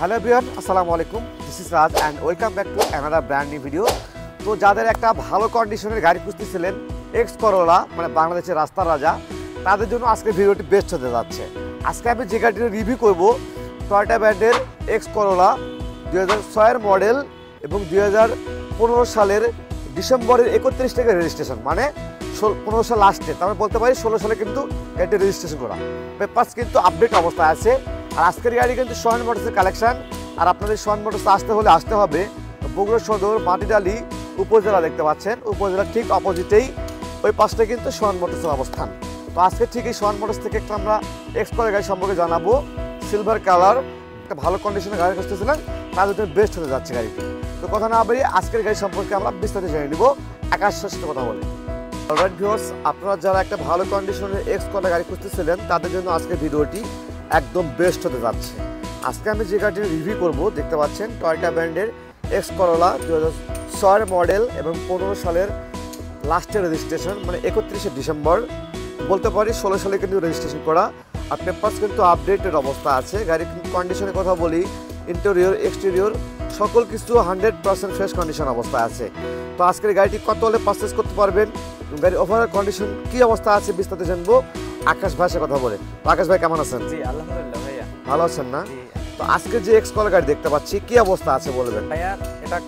Hello everyone, আসসালামু আলাইকুম। This is Raj and welcome back to another brand new video. তো যাদের একটা ভালো কন্ডিশনের গাড়ি খুঁজতেছিলেন, এক্স করোলা মানে বাংলাদেশের রাস্তার রাজা, তাদের জন্য আজকে ভিডিওটি বেস্ট হতে যাচ্ছে। আজকে আমি যে গাড়িটির রিভিউ করব, টয়োটা ব্র্যান্ডের এক্স করোলা 2006 মডেল এবং 2015 সালের ডিসেম্বরের 31 থেকে রেজিস্ট্রেশন, মানে 15 সাল লাস্টে, তারপরে বলতে পারি 16 সালে কিন্তু গাড়িটি রেজিস্ট্রেশন করা। পেপারস কিন্তু আপডেট অবস্থায় আছে। আর আজকের গাড়ি কিন্তু সোহান মোটরসের কালেকশন। আর আপনাদের সোহান মোটরস আসতে হলে আসতে হবে বগুড়া সদর মাটিডালি উপজেলা, দেখতে পাচ্ছেন উপজেলার ঠিক অপোজিটেই ওই পাশটা কিন্তু সোহান মোটরসের অবস্থান। তো আজকে ঠিক এই সোহান মোটরস থেকে একটা আমরা এক্সপ্লোর গাড়ি সম্পর্কে জানাবো। সিলভার কালার একটা ভালো কন্ডিশনের গাড়ি খুঁজতেছিলেন, তাদের জন্য বেস্ট হতে যাচ্ছে গাড়িটি। তো কথা না বাড়িয়ে আজকের গাড়ি সম্পর্কে আমরা বিস্তারিত জেনে নিব আকাশ সাথে কথা বলে। অলরাইট ভিউয়ার্স, আপনারা যারা একটা ভালো কন্ডিশনের এক্স করোলা গাড়ি খুঁজতেছিলেন, তাদের জন্য আজকের ভিডিওটি একদম বেস্ট হতে যাচ্ছে। আজকে আমি যে গাড়িটির রিভিউ করব, দেখতে পাচ্ছেন টয়োটা ব্র্যান্ডের এক্স করোলা 2006 মডেল এবং 15 সালের লাস্টের রেজিস্ট্রেশন, মানে 31 ডিসেম্বর, বলতে পারি 16 সালে কিন্তু রেজিস্ট্রেশন করা। আর পেপারস কিন্তু আপডেটেড অবস্থা আছে। গাড়ির কন্ডিশনের কথা বলি, ইন্টেরিয়র এক্সটেরিয়র সকল কিছু 100% ফ্রেশ কন্ডিশন অবস্থায় আছে। তো আজকের গাড়িটি কত হলে পারচেস করতে পারবেন, গাড়ির ওভারঅল কন্ডিশন কি অবস্থা আছে বিস্তারিত জানবো আকাশ ভাইয়ের কথা বলে। আকাশ ভাই কেমন আছেন? জি আলহামদুলিল্লাহ ভাইয়া, ভালো আছেন না? তো আজকে যে এক্স করোলা গাড়ি দেখতে পাচ্ছি, কি অবস্থা আছে বলবেন ভাইয়া? এটা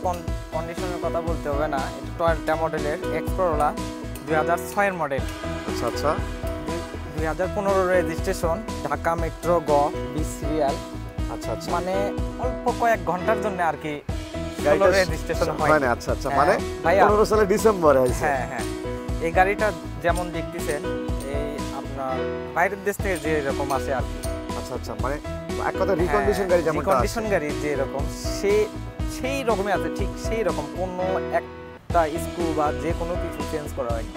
কন্ডিশনের কথা বলতে হবে না, এটা টয়োটা মডেলের এক্স করোলা 2006 মডেল। আচ্ছা আচ্ছা, 2015 রেজিস্ট্রেশন, ঢাকা মেট্রো গ 20 সিরিয়াল। আচ্ছা আচ্ছা, মানে অল্প কয়েক ঘন্টার জন্য আর কি গাড়িটা রেজিস্ট্রেশন হয়। মানে আচ্ছা আচ্ছা, মানে ভাইয়া 15 সালের ডিসেম্বরে হয়েছে। হ্যাঁ হ্যাঁ, এই গাড়িটা যেমন দেখতেছেন এই আপনার বাইরের দেশ থেকে যে এরকম আছে আর কি। আচ্ছা আচ্ছা, মানে এক কথা রিকন্ডিশন গাড়ি যেমন রিকন্ডিশন গাড়ি যে এরকম সেই রকমই আছে, ঠিক সেই রকম কোনো একটা স্ক্রু বা যে কোনো কিছু চেঞ্জ করা হয়নি।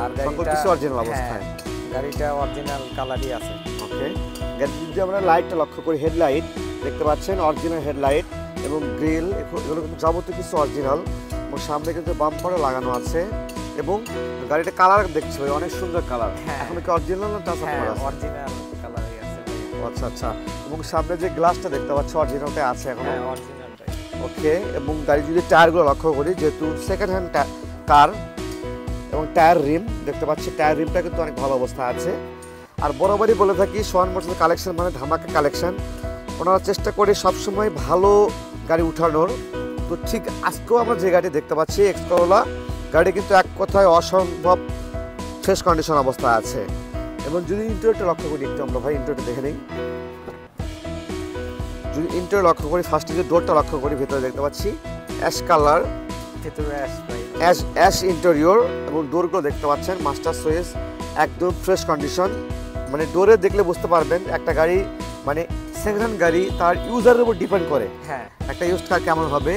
আর সকল কিছু অরিজিনাল অবস্থায়, গাড়িটা অরিজিনাল কালারই আছে। ওকে, গাড়ি যদি আমরা লাইটটা লক্ষ্য করি, হেডলাইট দেখতে পাচ্ছেন অরিজিনাল হেডলাইট এবং গ্রিল, এগুলো কিন্তু যাবতীয় কিছু অরিজিনাল। এবং সামনে কিন্তু বাম্পারও লাগানো আছে এবং গাড়িটা কালার দেখছি ভাই, অনেক সুন্দর কালার। এখন কি অরিজিনাল না টাচ আপ করা আছে? অরিজিনাল কালারই আছে। আচ্ছা আচ্ছা, এবং সামনে যে গ্লাসটা দেখতে পাচ্ছি অরিজিনালটা আছে এখন। হ্যাঁ অরিজিনালটাই। ওকে, এবং গাড়ি যদি টায়ারগুলো লক্ষ্য করি, যেহেতু সেকেন্ড হ্যান্ড কার, এবং টায়ার রিম দেখতে পাচ্ছি, টায়ার রিমটা কিন্তু অনেক ভালো অবস্থা আছে। আর বরাবরই বলে থাকি সোহান মোটরসের কালেকশন মানে ধামাকা কালেকশন। ওনারা চেষ্টা করে সবসময় ভালো গাড়ি উঠানোর। তো ঠিক আজকেও আমরা যে গাড়ি দেখতে পাচ্ছি এক্স করোলা, গাড়ি কিন্তু এক কথায় অসম্ভব ফ্রেশ কন্ডিশন অবস্থায় আছে। এবং যদি ইন্টেরিয়রটা লক্ষ্য করি, একটু আমরা ভাই ইন্টেরিয়রটা দেখে নিই। যদি ইন্টেরিয়র লক্ষ্য করি, ফার্স্টে যে ডোরটা লক্ষ্য করি, ভেতরে দেখতে পাচ্ছি অ্যাশ কালার, ভেতরে অ্যাশ ইন্টেরিয়র, এবং ডোরগুলো দেখতে পাচ্ছেন মাস্টার সুইচ, একদম ফ্রেশ কন্ডিশন। মানে ডোরে দেখলে বুঝতে পারবেন একটা গাড়ি মানে সেকেন্ড হ্যান্ড গাড়ি তার ইউজারের উপর ডিপেন্ড করে। হ্যাঁ, একটা ইউজ কার কেমন হবে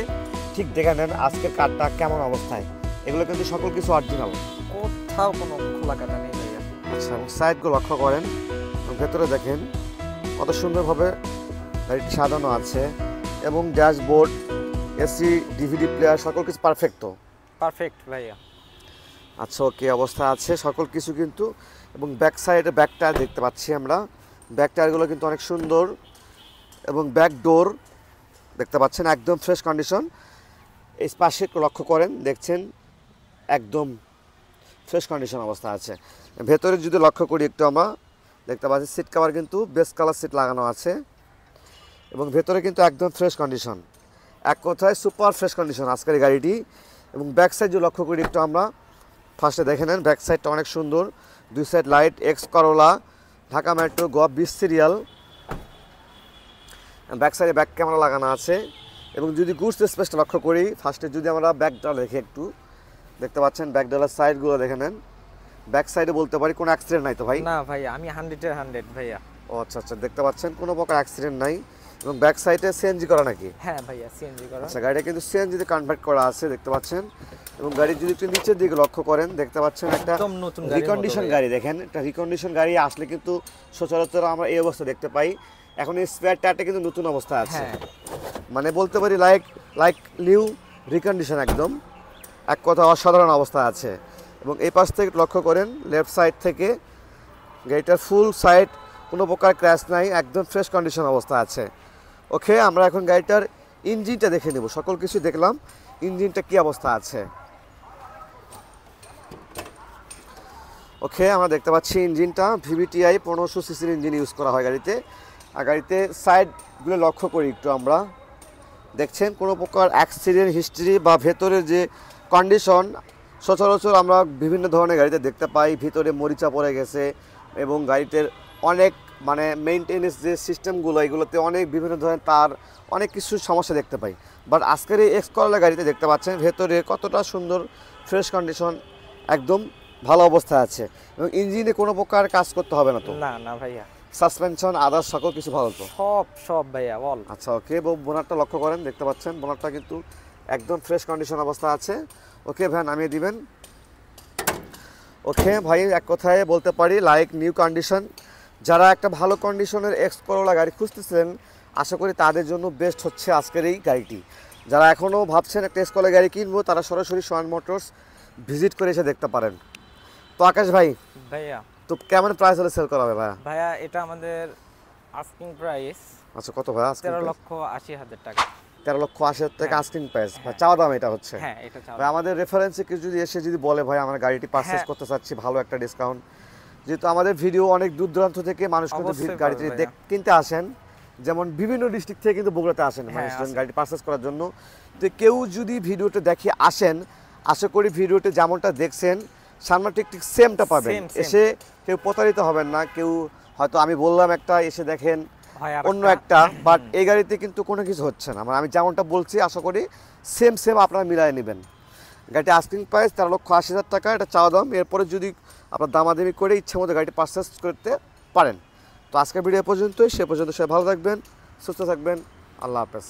ঠিক দেখে নেন আজকের কারটা কেমন অবস্থায়। এগুলো কিন্তু সকল কিছু অরিজিনাল, কোথাও কোনো খোলা কাটা নেই ভাইয়া। আচ্ছা, এবং সাইডগুলো লক্ষ্য করেন, ভেতরে দেখেন কত সুন্দরভাবে গাড়িটি সাজানো আছে। এবং ড্যাশবোর্ড, এসি, ডিভিডি প্লেয়ার সকল কিছু পারফেক্ট। তো পারফেক্ট ভাইয়া। আচ্ছা, ওকে অবস্থা আছে সকল কিছু কিন্তু। এবং ব্যাক সাইডে ব্যাক টায়ার দেখতে পাচ্ছি আমরা, ব্যাক টায়ারগুলো কিন্তু অনেক সুন্দর। এবং ব্যাক ডোর দেখতে পাচ্ছেন একদম ফ্রেশ কন্ডিশন। এই পাশে লক্ষ্য করেন, দেখছেন একদম ফ্রেশ কন্ডিশন অবস্থা আছে। ভেতরে যদি লক্ষ্য করি একটু আমরা দেখতে পাচ্ছি সিট কভার কিন্তু বেস্ট কালার সিট লাগানো আছে। এবং ভেতরে কিন্তু একদম ফ্রেশ কন্ডিশন, এক কথায় সুপার ফ্রেশ কন্ডিশন আজকের গাড়িটি। এবং ব্যাক সাইড যদি লক্ষ্য করি একটু আমরা, ফার্স্টে দেখে নেন ব্যাক সাইডটা অনেক সুন্দর, দুই side light, X Corolla, Dhaka metro গ 20 সিরিয়াল। ব্যাক সাইডে ব্যাক ক্যামেরা লাগানো আছে। এবং যদি গুডস স্পেসটা লক্ষ্য করি, ফার্স্টে যদি আমরা ব্যাকটা দেখি একটু, দেখতে পাচ্ছেন ব্যাক ডালার সাইডগুলো দেখে নেন। ব্যাক সাইডে বলতে পারি কোনো অ্যাক্সিডেন্ট নাই তো ভাই? না ভাইয়া, আমি 100-এর 100 ভাইয়া। ও আচ্ছা আচ্ছা, দেখতে পাচ্ছেন কোনো প্রকার অ্যাক্সিডেন্ট নাই। এবং ব্যাক সাইডে সিএনজি করা নাকি? হ্যাঁ ভাইয়া, সিএনজি করা। আচ্ছা, গাড়িটা কিন্তু সিএনজিতে কনভার্ট করা আছে দেখতে পাচ্ছেন। এবং গাড়ির যদি একটু নিচের দিকে লক্ষ্য করেন, দেখতে পাচ্ছেন একটা নতুন রিকন্ডিশন গাড়ি। দেখেন একটা রিকন্ডিশন গাড়ি আসলে কিন্তু সচরাচর আমরা এই অবস্থা দেখতে পাই। এখন এই স্পেয়ার টায়ারটা কিন্তু নতুন অবস্থা আছে, মানে বলতে পারি লাইক নিউ রিকন্ডিশন, একদম এক কথা অসাধারণ অবস্থা আছে। এবং এই পাশ থেকে লক্ষ্য করেন, লেফট সাইড থেকে গাড়িটার ফুল সাইড কোনো প্রকার ক্র্যাশ নাই, একদম ফ্রেশ কন্ডিশন অবস্থা আছে। ওকে, আমরা এখন গাড়িটার ইঞ্জিনটা দেখে নেব। সকল কিছু দেখলাম, ইঞ্জিনটা কি অবস্থা আছে। ওকে, আমরা দেখতে পাচ্ছি ইঞ্জিনটা ভিভিটিআই 1500 সিসির ইঞ্জিন ইউজ করা হয় গাড়িতে। আর গাড়িতে সাইডগুলো লক্ষ্য করি একটু আমরা, দেখছেন কোনো প্রকার অ্যাক্সিডেন্ট হিস্ট্রি বা ভেতরের যে কন্ডিশন সচরাচর আমরা বিভিন্ন ধরনের গাড়িতে দেখতে পাই, ভিতরে মরিচা পড়ে গেছে এবং গাড়িতে অনেক মানে মেইনটেনেন্স যে সিস্টেমগুলো এগুলোতে অনেক বিভিন্ন ধরনের তার অনেক কিছু সমস্যা দেখতে পাই। বাট আজকের এই এক্স করোলা গাড়িতে দেখতে পাচ্ছেন ভেতরে কতটা সুন্দর ফ্রেশ কন্ডিশন, একদম ভালো অবস্থায় আছে এবং ইঞ্জিনে কোনো প্রকার কাজ করতে হবে না তো? না না ভাইয়া, সাসপেনশন আদার্স সকল কিছু ভালো তো? সব ভাইয়া বল। আচ্ছা ওকে, বোনারটা লক্ষ্য করেন, দেখতে পাচ্ছেন বোনারটা কিন্তু একদম ফ্রেশ কন্ডিশন অবস্থা আছে। ওকে ভাই, নামিয়ে দিবেন। ওকে ভাই, এক কথায় বলতে পারি লাইক নিউ কন্ডিশন। যারা একটা ভালো কন্ডিশনের এক্স করোলা গাড়ি খুঁজতেছেন, আশা করি তাদের জন্য বেস্ট হচ্ছে আজকের এই গাড়িটি। যারা এখনও ভাবছেন একটা এক্স করোলা গাড়ি কিনবো, তারা সরাসরি সোহান মোটরস ভিজিট করে এসে দেখতে পারেন। তো আকাশ ভাই, ভাইয়া তো কেমন প্রাইস হলে সেল করা হবে ভাইয়া? ভাইয়া এটা আমাদের আস্কিং প্রাইস আচ্ছা কত ভাইয়া? 13,80,000 টাকা। 13,80,000 টাকা হ্যাঁ। আস্কিং প্রাইস, হ্যাঁ। চাওয়া দাম এটা হচ্ছে। হ্যাঁ এটা চাও। ভাই আমাদের রেফারেন্সে কেউ যদি এসে যদি বলে ভাই আমার গাড়িটি পারচেজ হ্যাঁ। করতে চাচ্ছি, ভালো একটা ডিসকাউন্ট, যেহেতু আমাদের ভিডিও অনেক দূর দূরান্ত থেকে মানুষ কিন্তু অবশ্যই গাড়িটি পাবে ভাইয়া। কিনতে আসেন, যেমন বিভিন্ন ডিস্ট্রিক্ট থেকে কিন্তু বগুড়াতে আসেন হ্যাঁ, মানুষজন আসে। গাড়ি পারচেজ করার জন্য। তো কেউ যদি ভিডিওটা দেখে আসেন, আশা করি ভিডিওতে যেমনটা দেখছেন সামনে ঠিক ঠিক সেমটা পাবেন। Same, same। এসে কেউ প্রতারিত হবেন না, কেউ হয়তো আমি বললাম একটা এসে দেখেন হয় আর অন্য একটা, বাট এই গাড়িতে কিন্তু কোনো কিছু হচ্ছে না। মানে আমি যেমনটা বলছি আশা করি সেম আপনারা মিলাই নেবেন। গাড়িটি আস্কিং প্রাইস 13,80,000 টাকা, এটা চাওয়া দাম। এরপরে যদি আপনার দামাদামি করে ইচ্ছে মতো গাড়িটি পারচেস করতে পারেন। তো আজকের ভিডিও পর্যন্তই, সে পর্যন্ত সবাই ভালো থাকবেন, সুস্থ থাকবেন, আল্লাহ হাফেজ।